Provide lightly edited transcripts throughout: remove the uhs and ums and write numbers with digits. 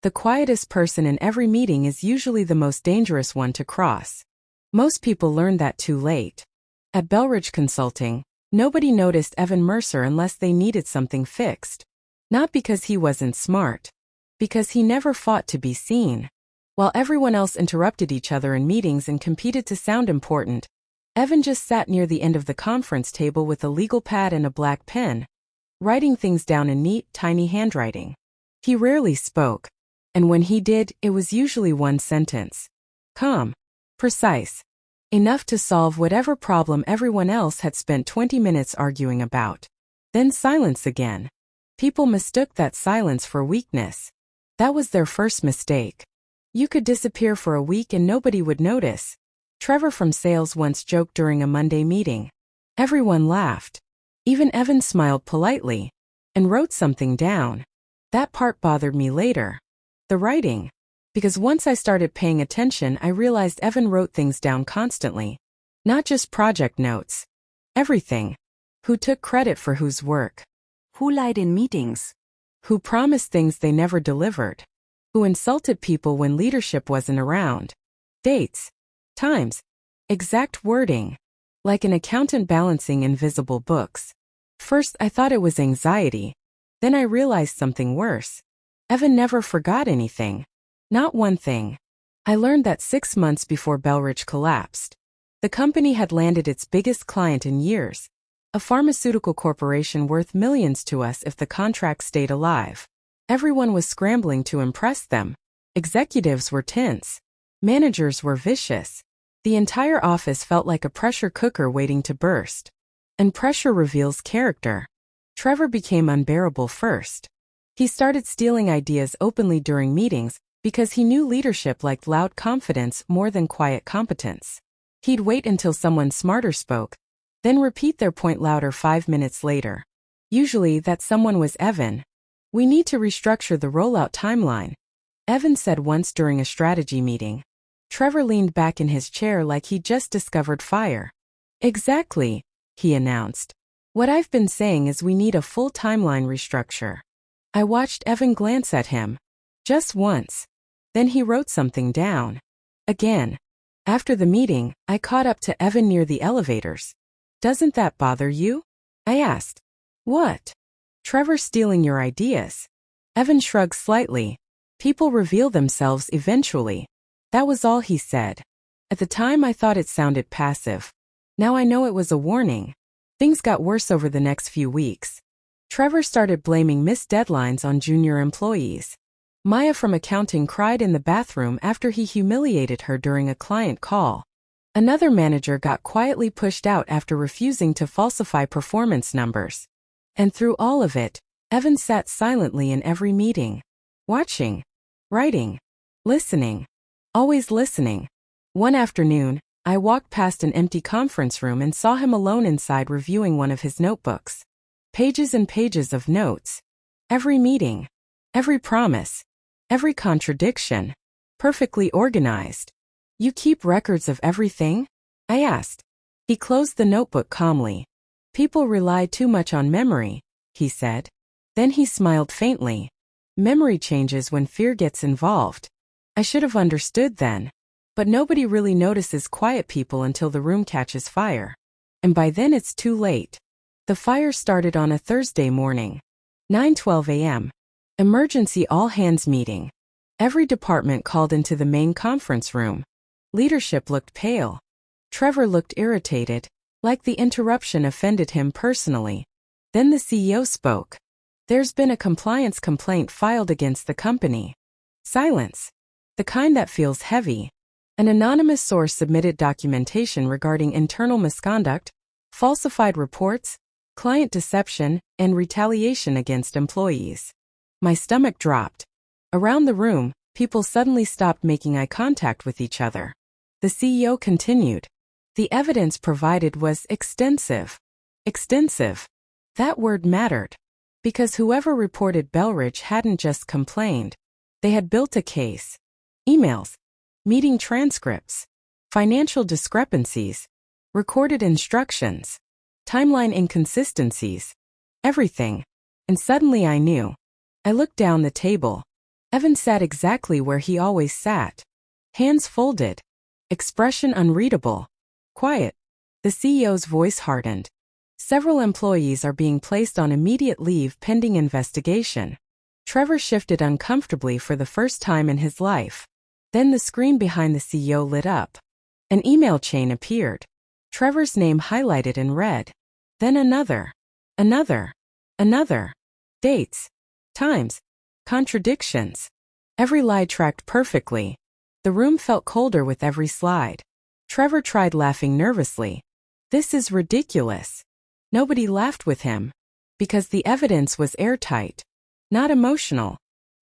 The quietest person in every meeting is usually the most dangerous one to cross. Most people learn that too late. At Belridge Consulting, nobody noticed Evan Mercer unless they needed something fixed. Not because he wasn't smart. Because he never fought to be seen. While everyone else interrupted each other in meetings and competed to sound important, Evan just sat near the end of the conference table with a legal pad and a black pen, writing things down in neat, tiny handwriting. He rarely spoke, and when he did, it was usually one sentence. Calm. Precise. Enough to solve whatever problem everyone else had spent 20 minutes arguing about. Then silence again. People mistook that silence for weakness. That was their first mistake. You could disappear for a week and nobody would notice. Trevor from sales once joked during a Monday meeting. Everyone laughed. Even Evan smiled politely and wrote something down. That part bothered me later. The writing. Because once I started paying attention, I realized Evan wrote things down constantly. Not just project notes. Everything. Who took credit for whose work? Who lied in meetings? Who promised things they never delivered? Who insulted people when leadership wasn't around? Dates. Times. Exact wording. Like an accountant balancing invisible books. First I thought it was anxiety. Then I realized something worse. Evan never forgot anything. Not one thing. I learned that 6 months before Belridge collapsed, the company had landed its biggest client in years. A pharmaceutical corporation worth millions to us if the contract stayed alive. Everyone was scrambling to impress them. Executives were tense. Managers were vicious. The entire office felt like a pressure cooker waiting to burst. And pressure reveals character. Trevor became unbearable first. He started stealing ideas openly during meetings because he knew leadership liked loud confidence more than quiet competence. He'd wait until someone smarter spoke, then repeat their point louder 5 minutes later. Usually that someone was Evan. We need to restructure the rollout timeline, Evan said once during a strategy meeting. Trevor leaned back in his chair like he'd just discovered fire. Exactly, he announced. What I've been saying is we need a full timeline restructure. I watched Evan glance at him. Just once. Then he wrote something down. Again. After the meeting, I caught up to Evan near the elevators. Doesn't that bother you? I asked. What? Trevor stealing your ideas. Evan shrugged slightly. People reveal themselves eventually. That was all he said. At the time I thought it sounded passive. Now I know it was a warning. Things got worse over the next few weeks. Trevor started blaming missed deadlines on junior employees. Maya from accounting cried in the bathroom after he humiliated her during a client call. Another manager got quietly pushed out after refusing to falsify performance numbers. And through all of it, Evan sat silently in every meeting. Watching. Writing. Listening. Always listening. One afternoon, I walked past an empty conference room and saw him alone inside reviewing one of his notebooks. Pages and pages of notes. Every meeting. Every promise. Every contradiction. Perfectly organized. You keep records of everything? I asked. He closed the notebook calmly. People rely too much on memory, he said. Then he smiled faintly. Memory changes when fear gets involved. I should have understood then. But nobody really notices quiet people until the room catches fire. And by then it's too late. The fire started on a Thursday morning. 9:12 a.m. Emergency all-hands meeting. Every department called into the main conference room. Leadership looked pale. Trevor looked irritated, like the interruption offended him personally. Then the CEO spoke. There's been a compliance complaint filed against the company. Silence. The kind that feels heavy. An anonymous source submitted documentation regarding internal misconduct, falsified reports, client deception, and retaliation against employees. My stomach dropped. Around the room, people suddenly stopped making eye contact with each other. The CEO continued. The evidence provided was extensive. Extensive. That word mattered. Because whoever reported Belridge hadn't just complained. They had built a case. Emails. Meeting transcripts. Financial discrepancies. Recorded instructions. Timeline inconsistencies. Everything. And suddenly I knew. I looked down the table. Evan sat exactly where he always sat. Hands folded. Expression unreadable. Quiet. The CEO's voice hardened. Several employees are being placed on immediate leave pending investigation. Trevor shifted uncomfortably for the first time in his life. Then the screen behind the CEO lit up. An email chain appeared. Trevor's name highlighted in red. Then another. Another. Another. Dates. Times. Contradictions. Every lie tracked perfectly. The room felt colder with every slide. Trevor tried laughing nervously. This is ridiculous. Nobody laughed with him. Because the evidence was airtight. Not emotional.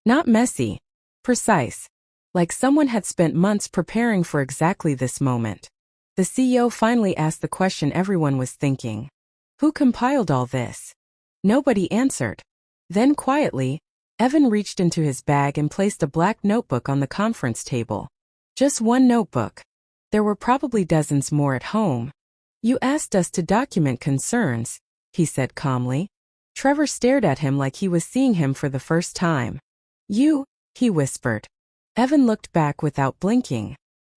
Not messy. Precise. Like someone had spent months preparing for exactly this moment. The CEO finally asked the question everyone was thinking. Who compiled all this? Nobody answered. Then quietly, Evan reached into his bag and placed a black notebook on the conference table. Just one notebook. There were probably dozens more at home. You asked us to document concerns, he said calmly. Trevor stared at him like he was seeing him for the first time. You, he whispered. Evan looked back without blinking.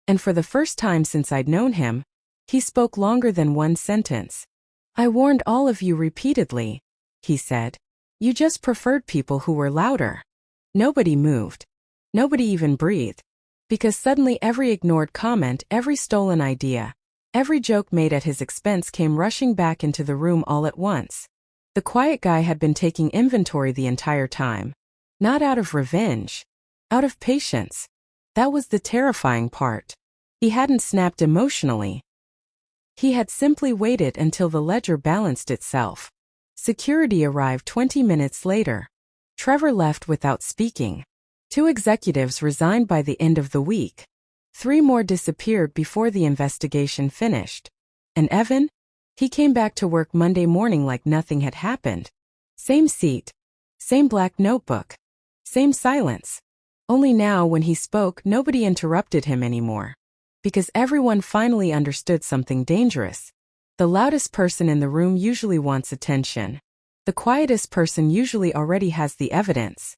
And for the first time since I'd known him, he spoke longer than one sentence. I warned all of you repeatedly, he said. You just preferred people who were louder. Nobody moved. Nobody even breathed. Because suddenly every ignored comment, every stolen idea, every joke made at his expense came rushing back into the room all at once. The quiet guy had been taking inventory the entire time. Not out of revenge. Out of patience. That was the terrifying part. He hadn't snapped emotionally. He had simply waited until the ledger balanced itself. Security arrived 20 minutes later. Trevor left without speaking. 2 executives resigned by the end of the week. 3 more disappeared before the investigation finished. And Evan? He came back to work Monday morning like nothing had happened. Same seat. Same black notebook. Same silence. Only now when he spoke, nobody interrupted him anymore. Because everyone finally understood something dangerous. The loudest person in the room usually wants attention. The quietest person usually already has the evidence.